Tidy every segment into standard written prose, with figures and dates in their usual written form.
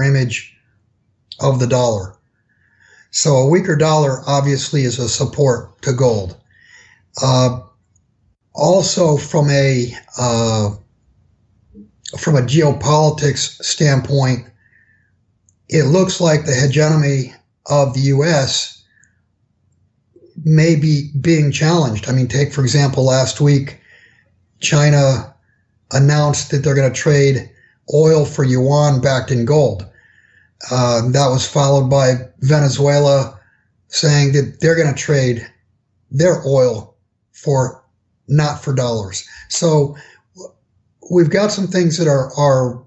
image of the dollar. So a weaker dollar obviously is a support to gold. Also from a geopolitics standpoint, it looks like the hegemony of the U.S. may be being challenged. I mean, take, for example, last week, China announced that they're going to trade oil for yuan backed in gold. That was followed by Venezuela saying that they're going to trade their oil not for dollars. So we've got some things that are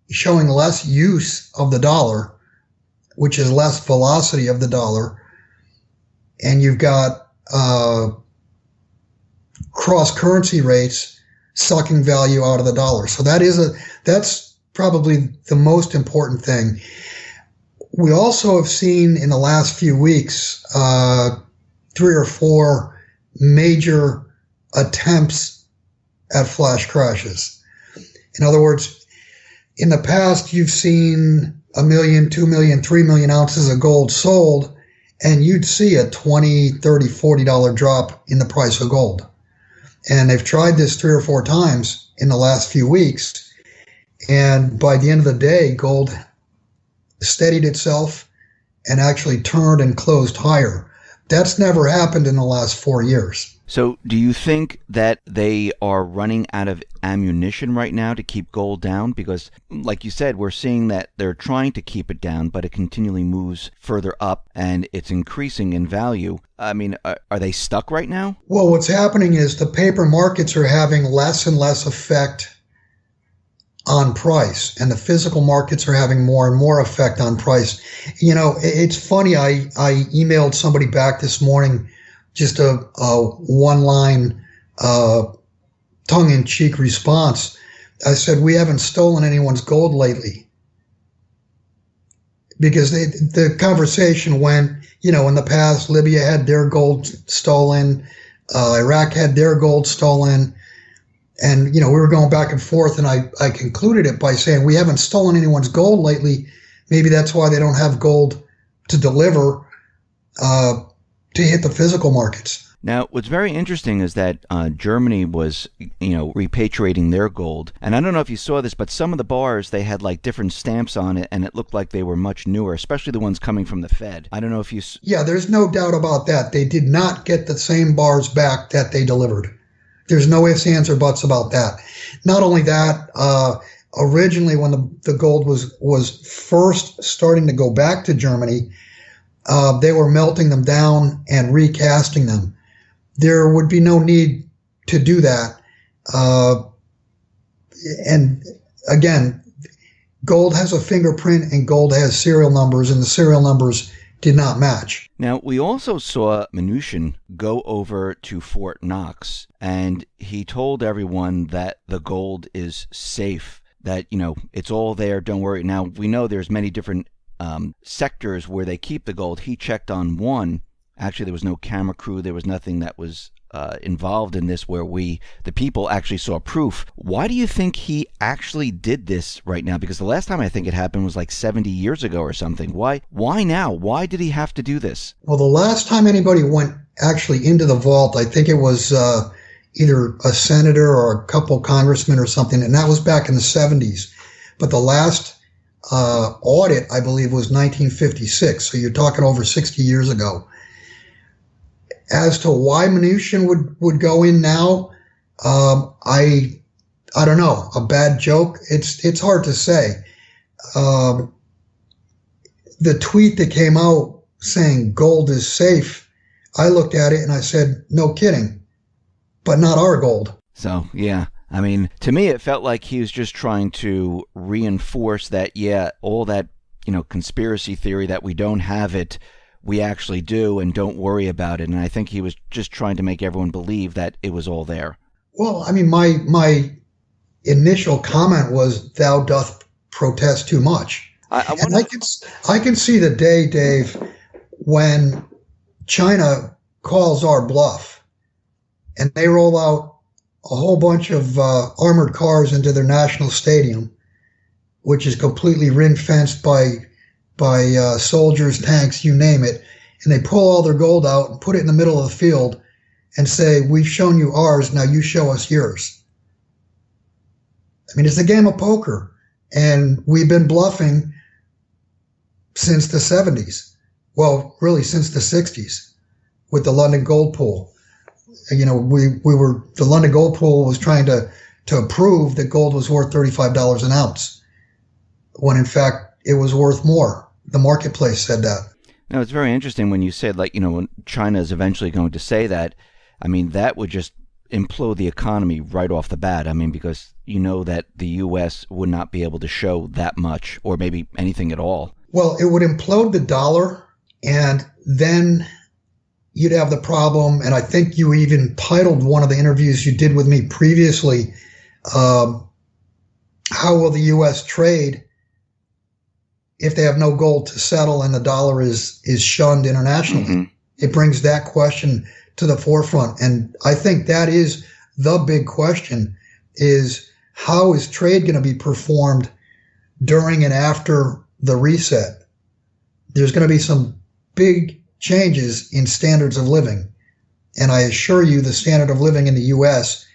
showing less use of the dollar, which is less velocity of the dollar. And you've got cross-currency rates sucking value out of the dollar. So that's probably the most important thing. We also have seen in the last few weeks 3 or 4 major attempts at flash crashes. In other words, in the past, you've seen 1 million, 2 million, 3 million ounces of gold sold, and you'd see a $20, $30, $40 drop in the price of gold. And they've tried this 3 or 4 times in the last few weeks. And by the end of the day, gold steadied itself and actually turned and closed higher. That's never happened in the last 4 years. So do you think that they are running out of ammunition right now to keep gold down? Because like you said, we're seeing that they're trying to keep it down, but it continually moves further up and it's increasing in value. I mean, are they stuck right now? Well, what's happening is the paper markets are having less and less effect on price, and the physical markets are having more and more effect on price. You know, it's funny. I emailed somebody back this morning, just a one-line, tongue-in-cheek response. I said, we haven't stolen anyone's gold lately. Because the conversation went, you know, in the past, Libya had their gold stolen, Iraq had their gold stolen, and, you know, we were going back and forth, and I concluded it by saying, we haven't stolen anyone's gold lately. Maybe that's why they don't have gold to deliver to hit the physical markets. Now, what's very interesting is that Germany was, you know, repatriating their gold. And I don't know if you saw this, but some of the bars, they had like different stamps on it, and it looked like they were much newer, especially the ones coming from the Fed. I don't know if you... Yeah, there's no doubt about that. They did not get the same bars back that they delivered. There's no ifs, ands, or buts about that. Not only that, originally when the gold was first starting to go back to Germany, they were melting them down and recasting them. There would be no need to do that. And again, gold has a fingerprint and gold has serial numbers, and the serial numbers did not match. Now, we also saw Mnuchin go over to Fort Knox, and he told everyone that the gold is safe, that, you know, it's all there, don't worry. Now, we know there's many different sectors where they keep the gold. He checked on one. Actually, there was no camera crew. There was nothing that was involved in this where the people actually saw proof. Why do you think he actually did this right now? Because the last time I think it happened was like 70 years ago or something. Why now? Why did he have to do this? Well, the last time anybody went actually into the vault, I think it was either a senator or a couple congressmen or something, and that was back in the 70s. But the last audit, I believe, was 1956. So you're talking over 60 years ago. As to why Mnuchin would go in now, I don't know. A bad joke? It's hard to say. The tweet that came out saying gold is safe, I looked at it and I said, no kidding, but not our gold. So, yeah. I mean, to me, it felt like he was just trying to reinforce that, yeah, all that, you know, conspiracy theory that we don't have it, we actually do, and don't worry about it. And I think he was just trying to make everyone believe that it was all there. Well, I mean, my initial comment was, thou doth protest too much. I can see the day, Dave, when China calls our bluff and they roll out a whole bunch of armored cars into their national stadium which is completely ring-fenced by soldiers, tanks, you name it, and they pull all their gold out and put it in the middle of the field and say, we've shown you ours, now you show us yours. I mean, it's a game of poker, and we've been bluffing since the 70s. Well, really since the 60s with the London Gold Pool. You know, the London Gold Pool was trying to prove that gold was worth $35 an ounce, when in fact it was worth more. The marketplace said that. Now, it's very interesting when you said, like, you know, when China is eventually going to say that. I mean, that would just implode the economy right off the bat. I mean, because you know that the U.S. would not be able to show that much, or maybe anything at all. Well, it would implode the dollar, and then you'd have the problem, and I think you even titled one of the interviews you did with me previously, how will the U.S. trade if they have no gold to settle and the dollar is shunned internationally? Mm-hmm. It brings that question to the forefront. And I think that is the big question, is how is trade going to be performed during and after the reset? There's going to be some big changes in standards of living. And I assure you the standard of living in the U.S.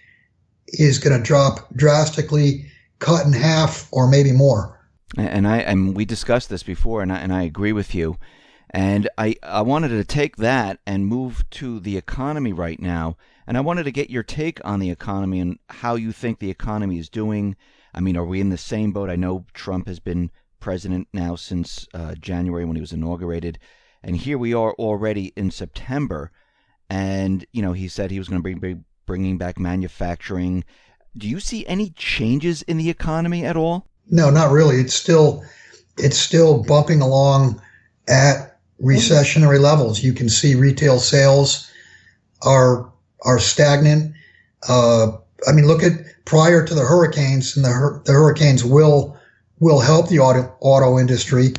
is going to drop drastically, cut in half, or maybe more. And we discussed this before, and I agree with you. And I wanted to take that and move to the economy right now. And I wanted to get your take on the economy and how you think the economy is doing. I mean, are we in the same boat? I know Trump has been president now since January when he was inaugurated. And here we are already in September. And, you know, he said he was going to be bringing back manufacturing. Do you see any changes in the economy at all? No, not really. It's still bumping along at recessionary levels. You can see retail sales are stagnant. I mean, look at prior to the hurricanes, and the hurricanes will help the auto industry,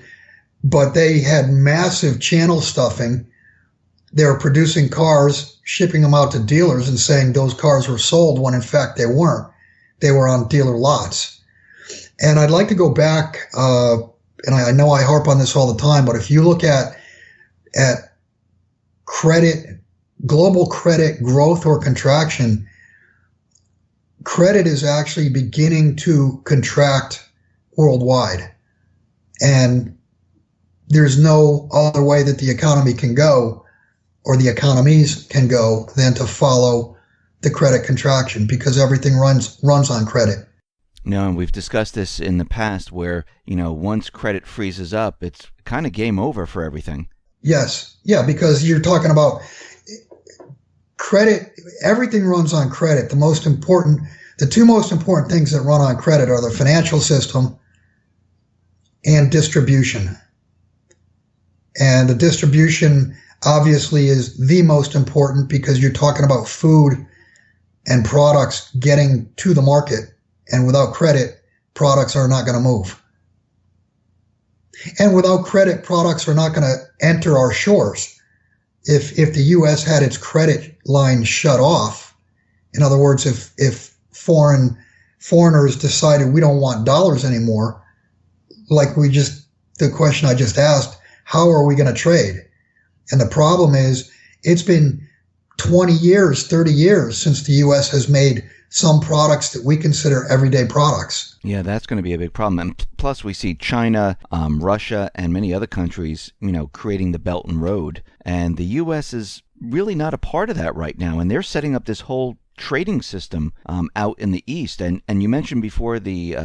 but they had massive channel stuffing. They were producing cars, shipping them out to dealers, and saying those cars were sold when in fact they weren't. They were on dealer lots. And I'd like to go back, and I know I harp on this all the time, but if you look at credit, global credit growth or contraction, credit is actually beginning to contract worldwide. And there's no other way that the economy can go, or the economies can go, than to follow the credit contraction, because everything runs on credit. No, and we've discussed this in the past where, you know, once credit freezes up, it's kind of game over for everything. Yes. Yeah, because you're talking about credit. Everything runs on credit. The two most important things that run on credit are the financial system and distribution. And the distribution obviously is the most important, because you're talking about food and products getting to the market. And without credit, products are not going to move. And without credit, products are not going to enter our shores. If the U.S. had its credit line shut off, in other words, if foreigners decided we don't want dollars anymore, like the question I just asked, how are we going to trade? And the problem is, it's been 20 years, 30 years since the U.S. has made some products that we consider everyday products. Yeah, that's going to be a big problem. And plus, we see China, Russia, and many other countries, you know, creating the Belt and Road. And the U.S. is really not a part of that right now. And they're setting up this whole trading system out in the East. And you mentioned before the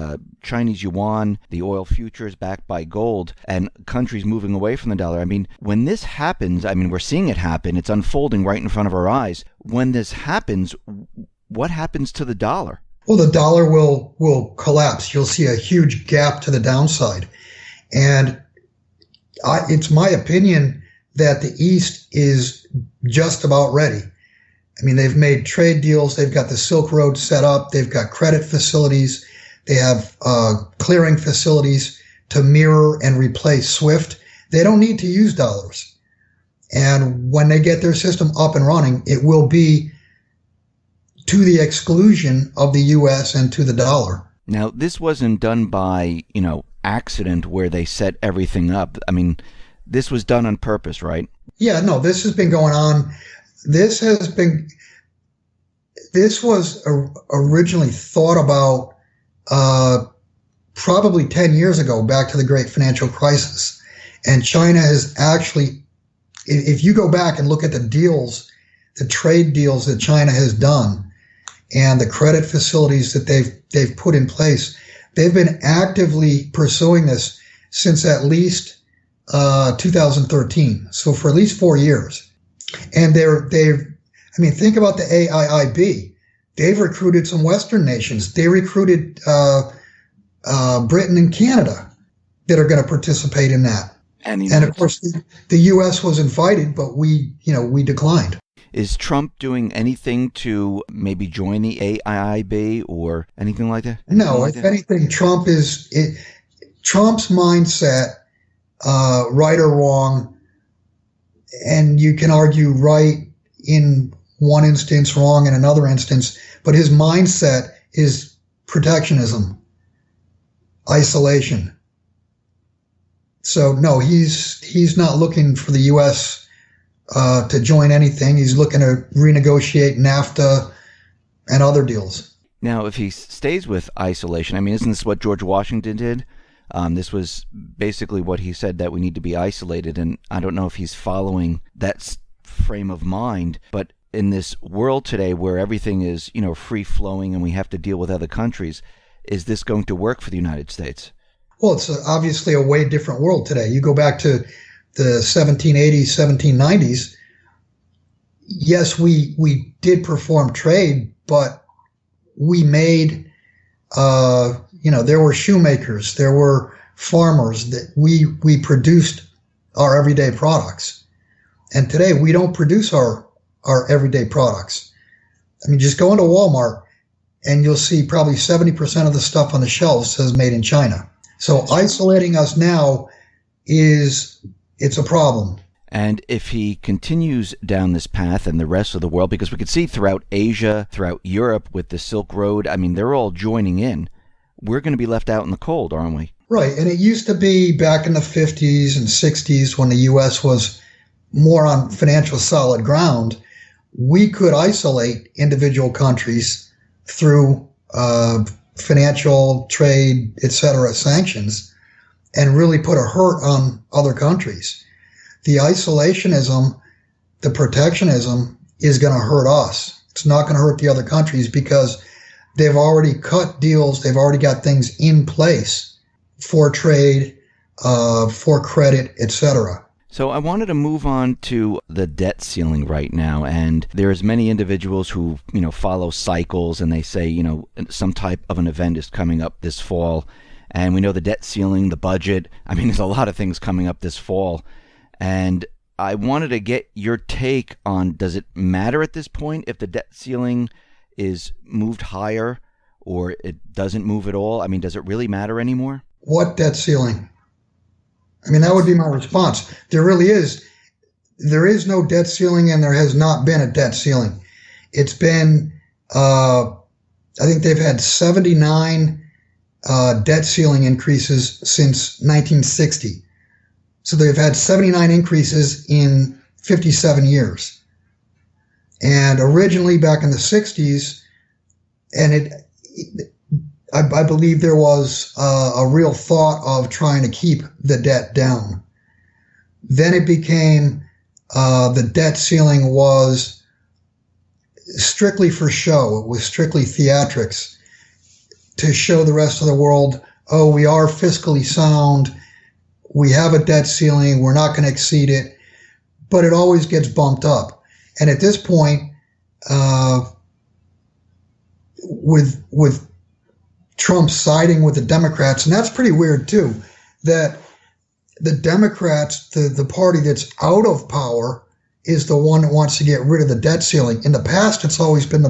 Chinese yuan, the oil futures backed by gold, and countries moving away from the dollar. I mean, when this happens, I mean, we're seeing it happen. It's unfolding right in front of our eyes. When this happens, what happens to the dollar? Well, the dollar will collapse. You'll see a huge gap to the downside. And it's my opinion that the East is just about ready. I mean, they've made trade deals. They've got the Silk Road set up. They've got credit facilities. They have clearing facilities to mirror and replace SWIFT. They don't need to use dollars. And when they get their system up and running, it will be to the exclusion of the U.S. and to the dollar. Now, this wasn't done by, accident where they set everything up. I mean, this was done on purpose, right? Yeah, no, this has been going on. This was originally thought about probably 10 years ago, back to the great financial crisis. And China has actually, if you go back and look at the trade deals that China has done and the credit facilities that they've put in place, they've been actively pursuing this since at least 2013. So for at least 4 years. And think about the AIIB. They've recruited some Western nations. They recruited Britain and Canada that are going to participate in that. And of course, the U.S. was invited, but we declined. Is Trump doing anything to maybe join the AIIB or anything like that? No, if anything, Trump's mindset, right or wrong, and you can argue right in one instance, wrong in another instance, but his mindset is protectionism, isolation. So no, he's not looking for the U.S. To join anything. He's looking to renegotiate NAFTA and other deals. Now, if he stays with isolation, isn't this what George Washington did? This was basically what he said, that we need to be isolated, and I don't know if he's following that frame of mind, but in this world today where everything is, free-flowing and we have to deal with other countries, is this going to work for the United States? Well, it's obviously a way different world today. You go back to the 1780s, 1790s. Yes, we did perform trade, but we made, there were shoemakers, there were farmers, that we produced our everyday products. And today we don't produce our everyday products. Just go into Walmart and you'll see probably 70% of the stuff on the shelves says made in China. So isolating us now it's a problem. And if he continues down this path and the rest of the world, because we could see throughout Asia, throughout Europe with the Silk Road, they're all joining in. We're going to be left out in the cold, aren't we? Right. And it used to be back in the 50s and 60s when the U.S. was more on financial solid ground, we could isolate individual countries through financial, trade, etc. sanctions and really put a hurt on other countries. The isolationism, the protectionism is going to hurt us. It's not going to hurt the other countries because they've already cut deals. They've already got things in place for trade, for credit, etc. So I wanted to move on to the debt ceiling right now. And there's many individuals who, follow cycles and they say, some type of an event is coming up this fall. And we know the debt ceiling, the budget. There's a lot of things coming up this fall. And I wanted to get your take on, does it matter at this point if the debt ceiling is moved higher or it doesn't move at all? Does it really matter anymore? What debt ceiling? That would be my response. There is no debt ceiling, and there has not been a debt ceiling. It's been, I think they've had 79 debt ceiling increases since 1960. So they've had 79 increases in 57 years. And originally back in the 60s, and I believe there was a real thought of trying to keep the debt down. Then it became the debt ceiling was strictly for show. It was strictly theatrics to show the rest of the world, oh, we are fiscally sound. We have a debt ceiling. We're not going to exceed it. But it always gets bumped up. And at this point, with Trump siding with the Democrats, and that's pretty weird too, that the Democrats, the party that's out of power, is the one that wants to get rid of the debt ceiling. In the past, it's always been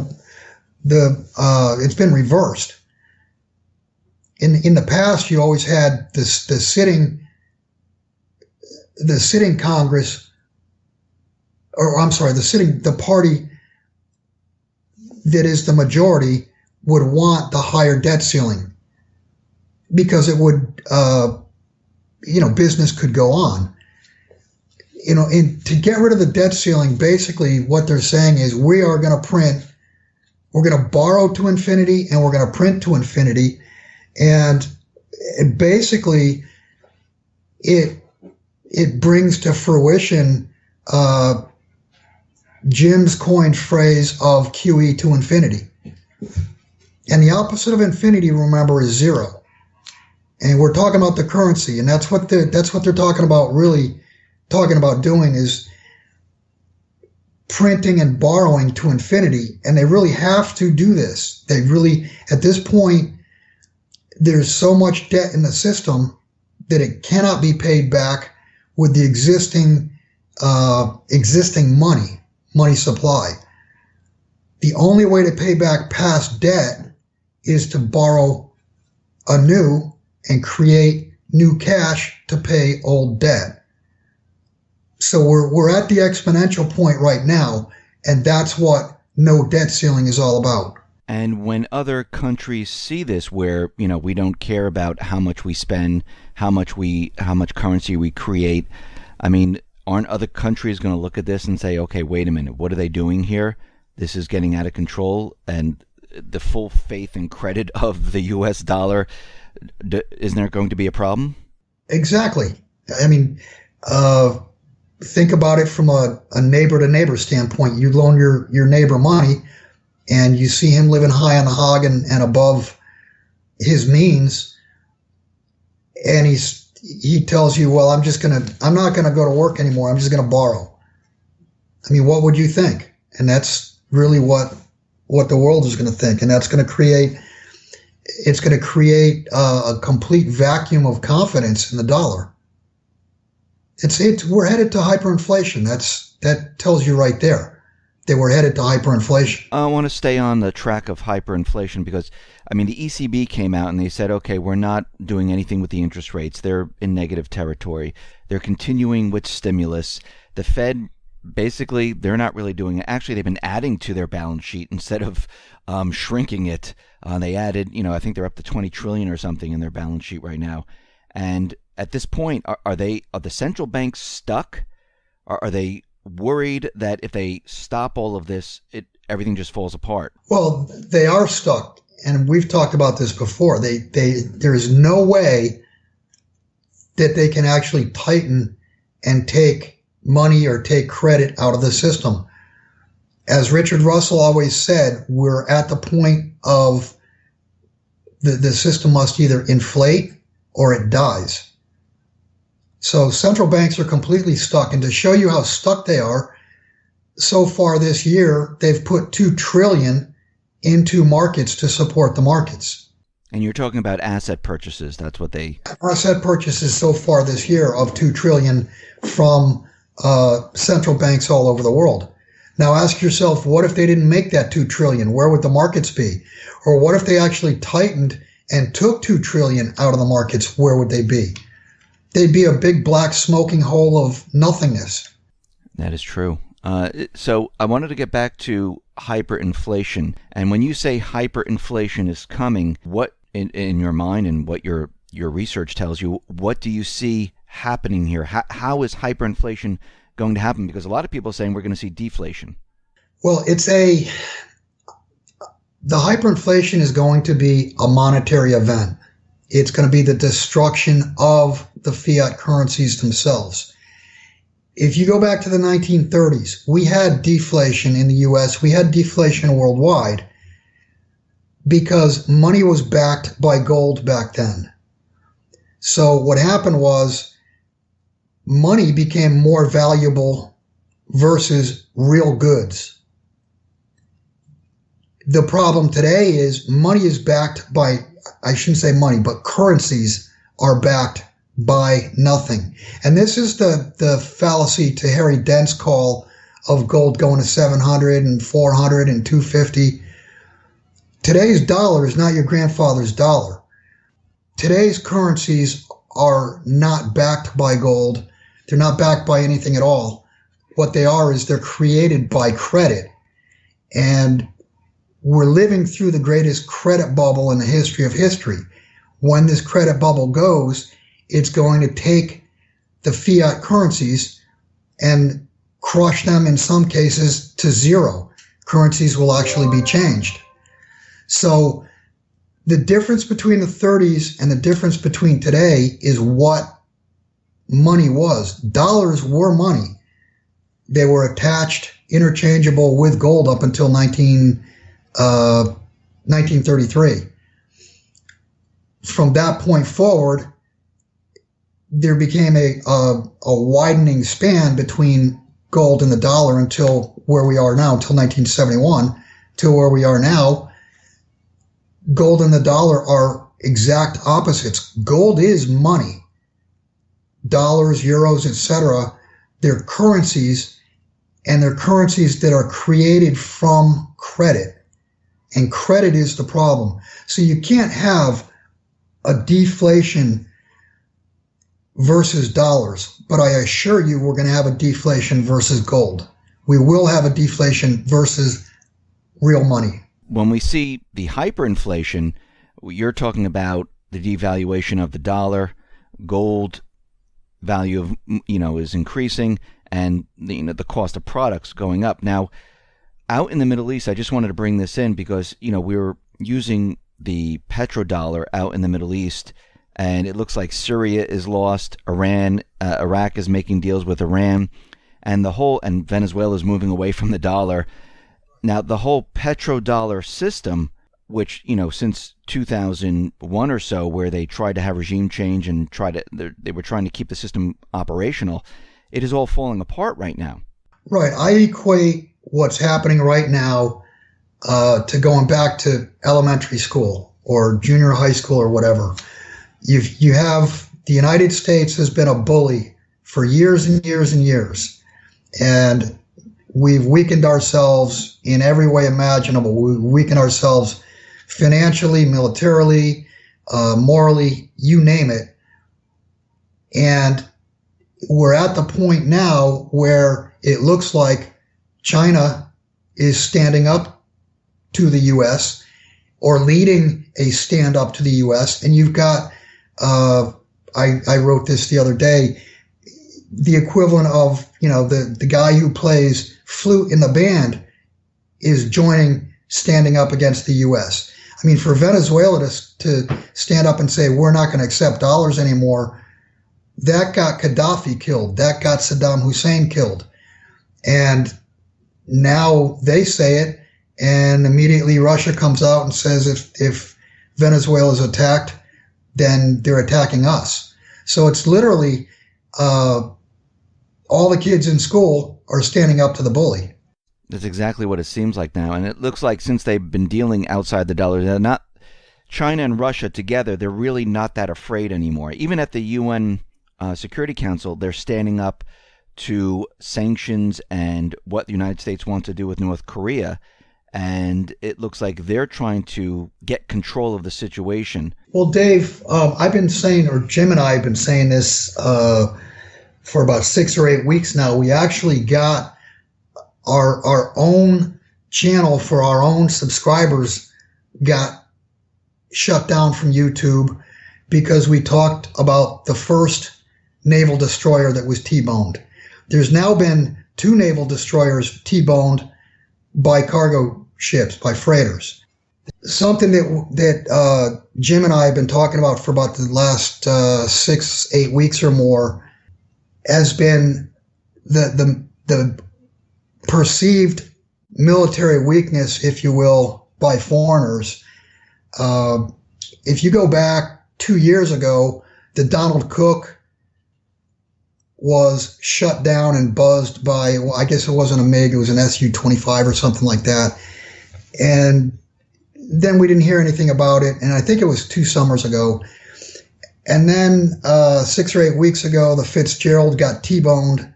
it's been reversed. In the past, you always had the sitting Congress, the party that is the majority would want the higher debt ceiling. because it would, business could go on. And to get rid of the debt ceiling, basically what they're saying is we're going to borrow to infinity and we're going to print to infinity. And basically it brings to fruition Jim's coined phrase of QE to infinity. And the opposite of infinity, remember, is zero. And we're talking about the currency, and that's what they're talking about, really talking about doing, is printing and borrowing to infinity. And they really have to do this. They really, at this point, there's so much debt in the system that it cannot be paid back with the existing money supply. The only way to pay back past debt is to borrow anew and create new cash to pay old debt. So we're at the exponential point right now, and that's what no debt ceiling is all about. And when other countries see this, where we don't care about how much we spend, how much currency we create, I mean, aren't other countries going to look at this and say, okay, wait a minute, what are they doing here? This is getting out of control, and the full faith and credit of the U.S. dollar, isn't there going to be a problem? Exactly. I mean, think about it from a neighbor-to-neighbor standpoint. You loan your neighbor money, and you see him living high on the hog and above his means, and he tells you, well, I'm not gonna go to work anymore. I'm just gonna borrow. I mean, what would you think? And that's really what the world is going to think, and that's going to create a complete vacuum of confidence in the dollar. We're headed to hyperinflation. That tells you right there that we're headed to hyperinflation. I want to stay on the track of hyperinflation because, I mean, the ECB came out and they said, okay, we're not doing anything with the interest rates. They're in negative territory. They're continuing with stimulus. The Fed, basically, they're not really doing it. Actually, they've been adding to their balance sheet instead of shrinking it. They added, I think they're up to 20 trillion or something in their balance sheet right now. And at this point, are the central banks stuck? Are they worried that if they stop all of this, everything just falls apart? Well, they are stuck, and we've talked about this before. There is no way that they can actually tighten and take money or take credit out of the system. As Richard Russell always said, we're at the point of the system must either inflate or it dies. So central banks are completely stuck. And to show you how stuck they are, so far this year, they've put $2 trillion into markets to support the markets. And you're talking about asset purchases. That's what asset purchases so far this year of $2 trillion from central banks all over the world. Now ask yourself, what if they didn't make that $2 trillion? Where would the markets be? Or what if they actually tightened and took $2 trillion out of the markets? Where would they be? They'd be a big black smoking hole of nothingness. That is true. So I wanted to get back to hyperinflation. And when you say hyperinflation is coming, what in your mind and what your research tells you, what do you see happening here? How is hyperinflation going to happen? Because a lot of people are saying we're going to see deflation. Well, the hyperinflation is going to be a monetary event. It's going to be the destruction of the fiat currencies themselves. If you go back to the 1930s, we had deflation in the US, we had deflation worldwide because money was backed by gold back then. So what happened was money became more valuable versus real goods. The problem today is money is backed by, I shouldn't say money, but currencies are backed by nothing. And this is the fallacy to Harry Dent's call of gold going to 700 and 400 and 250. Today's dollar is not your grandfather's dollar. Today's currencies are not backed by gold. They're not backed by anything at all. What they are is they're created by credit. And we're living through the greatest credit bubble in the history of history. when this credit bubble goes, it's going to take the fiat currencies and crush them in some cases to zero. Currencies will actually be changed. So the difference between the 30s and the difference between today is what money was. Dollars were money. They were attached, interchangeable with gold up until 1933. From that point forward, there became a widening span between gold and the dollar until where we are now, until 1971, till where we are now. Gold and the dollar are exact opposites. Gold is money. Dollars, euros, etc. They're currencies, and they're currencies that are created from credit. And credit is the problem. So you can't have a deflation versus dollars, but I assure you we're going to have a deflation versus gold. We will have a deflation versus real money. When we see the hyperinflation, you're talking about the devaluation of the dollar, gold value of, is increasing, and the cost of products going up. Now, out in the Middle East, I just wanted to bring this in because, we were using the petrodollar out in the Middle East, and it looks like Syria is lost, Iraq is making deals with Iran, and Venezuela is moving away from the dollar. Now, the whole petrodollar system, which, since 2001 or so, where they tried to have regime change and they were trying to keep the system operational, it is all falling apart right now. Right. I equate what's happening right now to going back to elementary school or junior high school or whatever. You have the United States has been a bully for years and years and years, and we've weakened ourselves in every way imaginable. We weakened ourselves financially, militarily, morally, you name it. And we're at the point now where it looks like China is standing up to the U.S. or leading a stand up to the U.S. And you've got, I wrote this the other day, the equivalent of, the guy who plays flute in the band is standing up against the U.S. I mean, for Venezuela to stand up and say, we're not going to accept dollars anymore, that got Gaddafi killed. That got Saddam Hussein killed. And now they say it, and immediately Russia comes out and says if Venezuela is attacked, then they're attacking us. So it's literally all the kids in school are standing up to the bully. That's exactly what it seems like now. And it looks like since they've been dealing outside the dollar, they're not, China and Russia together, they're really not that afraid anymore. Even at the UN Security Council, they're standing up to sanctions and what the United States wants to do with North Korea. And it looks like they're trying to get control of the situation. Well, Dave, I've been saying, or Jim and I have been saying this for about 6 or 8 weeks now. We actually got our own channel for our own subscribers got shut down from YouTube because we talked about the first naval destroyer that was T-boned. There's now been 2 naval destroyers T-boned by cargo ships, by freighters. Something that Jim and I have been talking about for about the last 6-8 weeks or more has been the perceived military weakness, if you will, by foreigners. If you go back 2 years ago, the Donald Cook was shut down and buzzed by, well, I guess it wasn't a MiG, it was an Su-25 or something like that. And then we didn't hear anything about it, and I think it was 2 summers ago. And then 6 or 8 weeks ago, the Fitzgerald got T-boned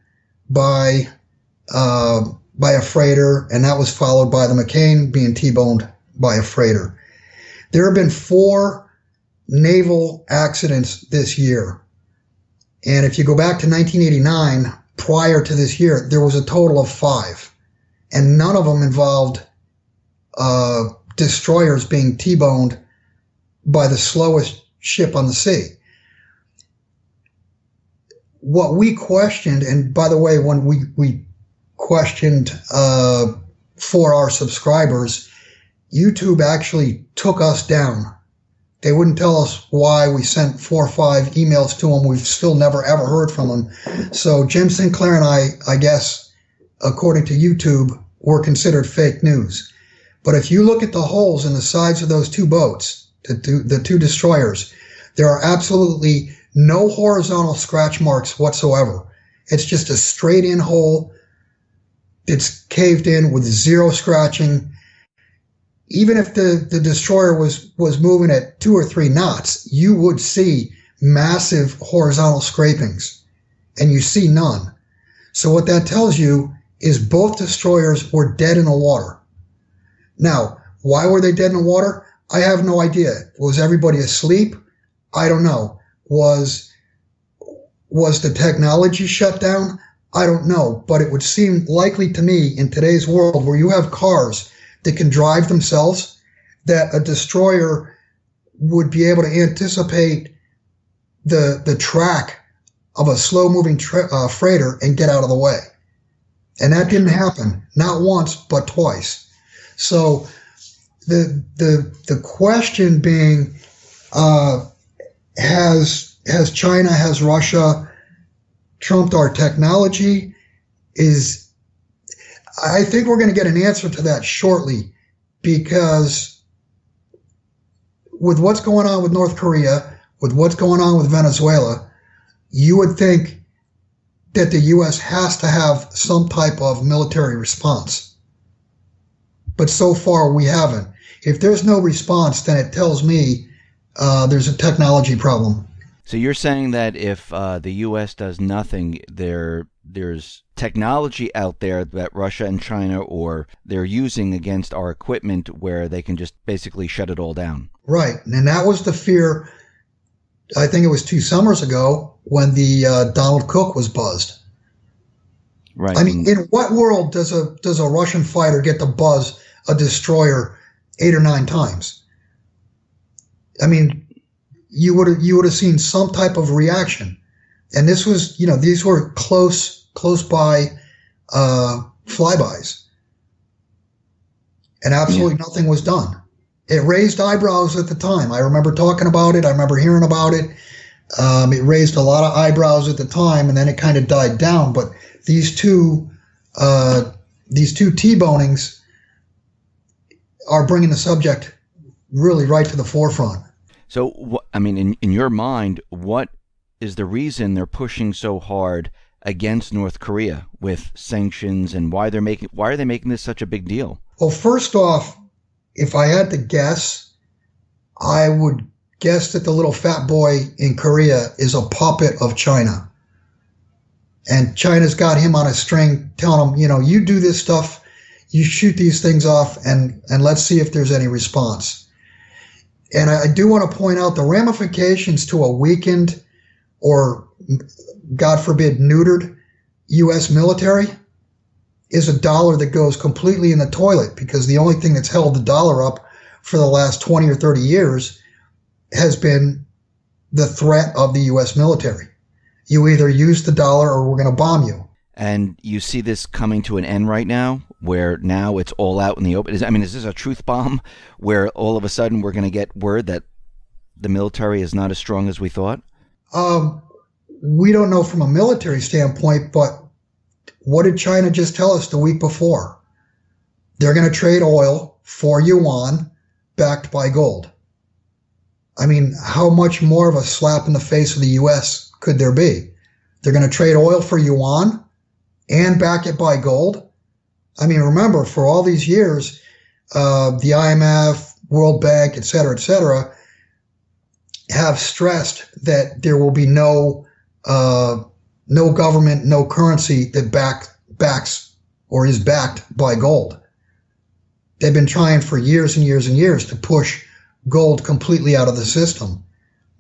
by a freighter, and that was followed by the McCain being T-boned by a freighter. There have been 4 naval accidents this year. And if you go back to 1989, prior to this year, there was a total of 5. And none of them involved destroyers being T-boned by the slowest ship on the sea. What we questioned, and by the way, when we questioned for our subscribers, YouTube actually took us down. They wouldn't tell us why. We sent 4 or 5 emails to them. We've still never, ever heard from them. So Jim Sinclair and I guess, according to YouTube, were considered fake news. But if you look at the holes in the sides of those 2 boats, the 2 destroyers, there are absolutely no horizontal scratch marks whatsoever. It's just a straight in hole. It's caved in with 0 scratching. Even if the destroyer was moving at 2 or 3 knots, you would see massive horizontal scrapings, and you see none. So what that tells you is both destroyers were dead in the water. Now, why were they dead in the water? I have no idea. Was everybody asleep? I don't know. Was the technology shut down? I don't know. But it would seem likely to me in today's world where you have cars that can drive themselves, that a destroyer would be able to anticipate the track of a slow-moving freighter and get out of the way. And that didn't happen, not once, but twice. So the question being, has China, has Russia trumped our technology? I think we're going to get an answer to that shortly, because with what's going on with North Korea, with what's going on with Venezuela, you would think that the U.S. has to have some type of military response. But so far we haven't. If there's no response, then it tells me there's a technology problem. So you're saying that if the U.S. does nothing, there's technology out there that Russia and China or they're using against our equipment where they can just basically shut it all down. Right. And that was the fear, I think it was 2 summers ago, when the Donald Cook was buzzed. Right. I mean, in what world does a Russian fighter get to buzz a destroyer 8 or 9 times? I mean, you would have seen some type of reaction. And this was, these were close by flybys. And absolutely nothing was done. It raised eyebrows at the time. I remember talking about it. I remember hearing about it. It raised a lot of eyebrows at the time, and then it kind of died down. But these two T-bonings are bringing the subject really right to the forefront. So, in your mind, what is the reason they're pushing so hard against North Korea with sanctions, and why are they making this such a big deal? Well, first off, if I had to guess, I would guess that the little fat boy in Korea is a puppet of China. And China's got him on a string telling him, you do this stuff, you shoot these things off, and let's see if there's any response. And I do want to point out the ramifications to a weakened or, God forbid, neutered U.S. military is a dollar that goes completely in the toilet, because the only thing that's held the dollar up for the last 20 or 30 years has been the threat of the U.S. military. You either use the dollar or we're going to bomb you. And you see this coming to an end right now, where now it's all out in the open. Is this a truth bomb where all of a sudden we're going to get word that the military is not as strong as we thought? We don't know from a military standpoint, but what did China just tell us the week before? They're going to trade oil for yuan backed by gold. I mean, how much more of a slap in the face of the U.S. could there be? They're going to trade oil for yuan and back it by gold. I mean, remember, for all these years, the IMF, World Bank, et cetera, have stressed that there will be no government, no currency that backs or is backed by gold. They've been trying for years and years and years to push gold completely out of the system.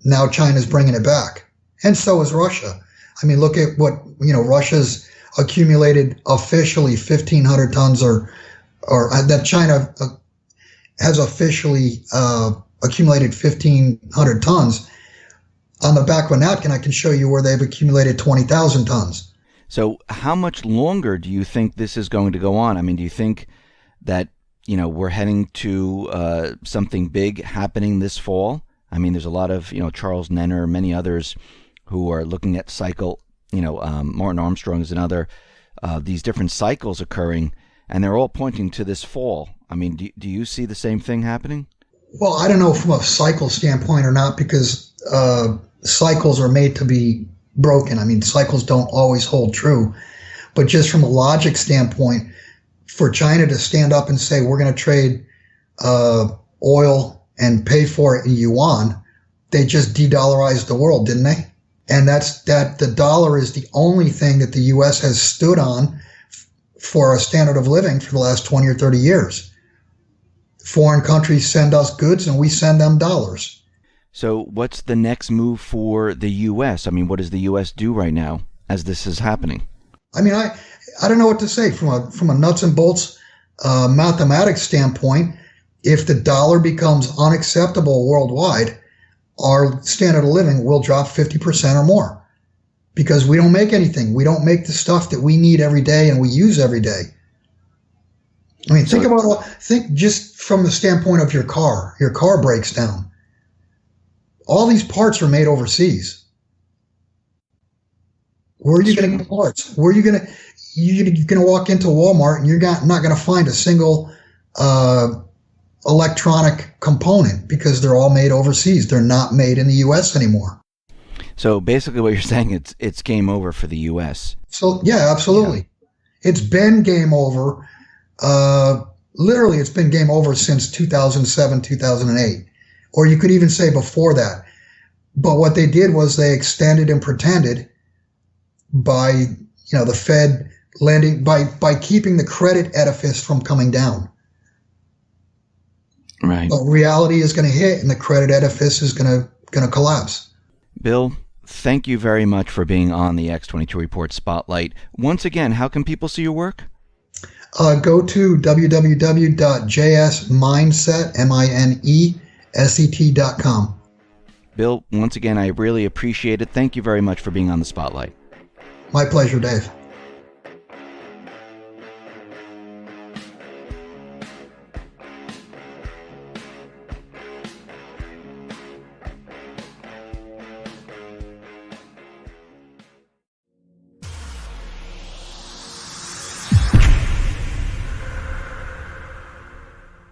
Now China's bringing it back. And so is Russia. I mean, look at what, Russia's accumulated officially 1,500 tons or that China has officially accumulated 1,500 tons. On the back of a napkin, I can show you where they've accumulated 20,000 tons. So how much longer do you think this is going to go on? I mean, do you think that, we're heading to something big happening this fall? I mean, there's a lot of, Charles Nenner, many others who are looking at cycle, Martin Armstrong is another, these different cycles occurring, and they're all pointing to this fall. I mean, do you see the same thing happening? Well, I don't know from a cycle standpoint or not, because cycles are made to be broken. I mean, cycles don't always hold true. But just from a logic standpoint, for China to stand up and say, we're going to trade oil and pay for it in yuan, they just de-dollarized the world, didn't they? And that the dollar is the only thing that the U.S. has stood on for a standard of living for the last 20 or 30 years. Foreign countries send us goods and we send them dollars. So what's the next move for the U.S.? I mean, what does the U.S. do right now as this is happening? I mean, I don't know what to say from a nuts and bolts mathematics standpoint. If the dollar becomes unacceptable worldwide, our standard of living will drop 50% or more, because we don't make anything. We don't make the stuff that we need every day and we use every day. I mean, think just from the standpoint of your car. Your car breaks down. All these parts are made overseas. Where are you going to get parts? Where are you going to? You're going to walk into Walmart and you're not going to find a single electronic component, because they're all made overseas. They're not made in the U.S. anymore. So basically, what you're saying, it's game over for the U.S. So yeah, absolutely, yeah. It's been game over. Literally, it's been game over since 2007, 2008, or you could even say before that. But what they did was they extended and pretended by, the Fed lending, by keeping the credit edifice from coming down. Right. But reality is going to hit, and the credit edifice is going to collapse. Bill, thank you very much for being on the X22 Report Spotlight. Once again, how can people see your work? Go to www.jsmindset.com. Bill, once again, I really appreciate it. Thank you very much for being on the Spotlight. My pleasure, Dave.